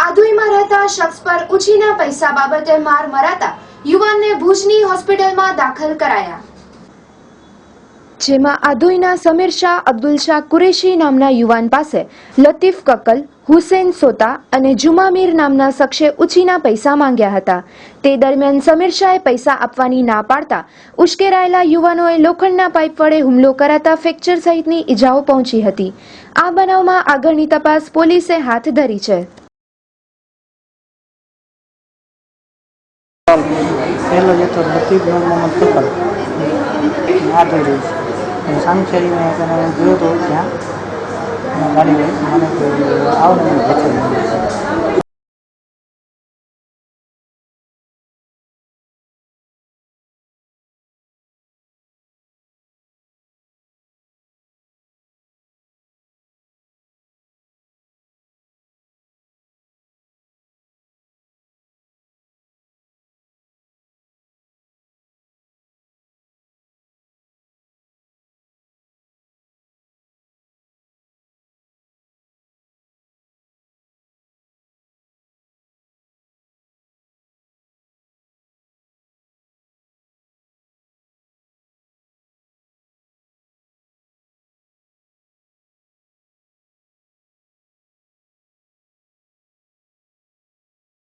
આધુઈમાં રહેતા શખ્સ પર ઉછીના પૈસા બાબતે માર મરાતા યુવાનને ભુજની હોસ્પિટલમાં દાખલ કરાયા, જેમાં આધોઈના સમીર શાહ અબ્દુલ શાહ કુરેશી નામના યુવાન પાસે લતીફ કક્કલ, હુસેન સોતા અને જુમામીર નામના શખ્સે ઉછીના પૈસા માંગ્યા હતા। તે દરમિયાન સમીર શાહે પૈસા આપવાની ના પાડતા ઉશ્કેરાયેલા યુવાનોએ લોખંડના પાઇપ વડે હુમલો કરાતા ફ્રેક્ચર સહિતની ઈજાઓ પહોંચી હતી। આ બનાવમાં આગળની તપાસ પોલીસે હાથ ધરી છે। पहला जो तो लतीफ मोहम्मद कक्कल याद हो रही है सांखेरी में गयो तो क्या गाड़ी में मैंने आओ नहीं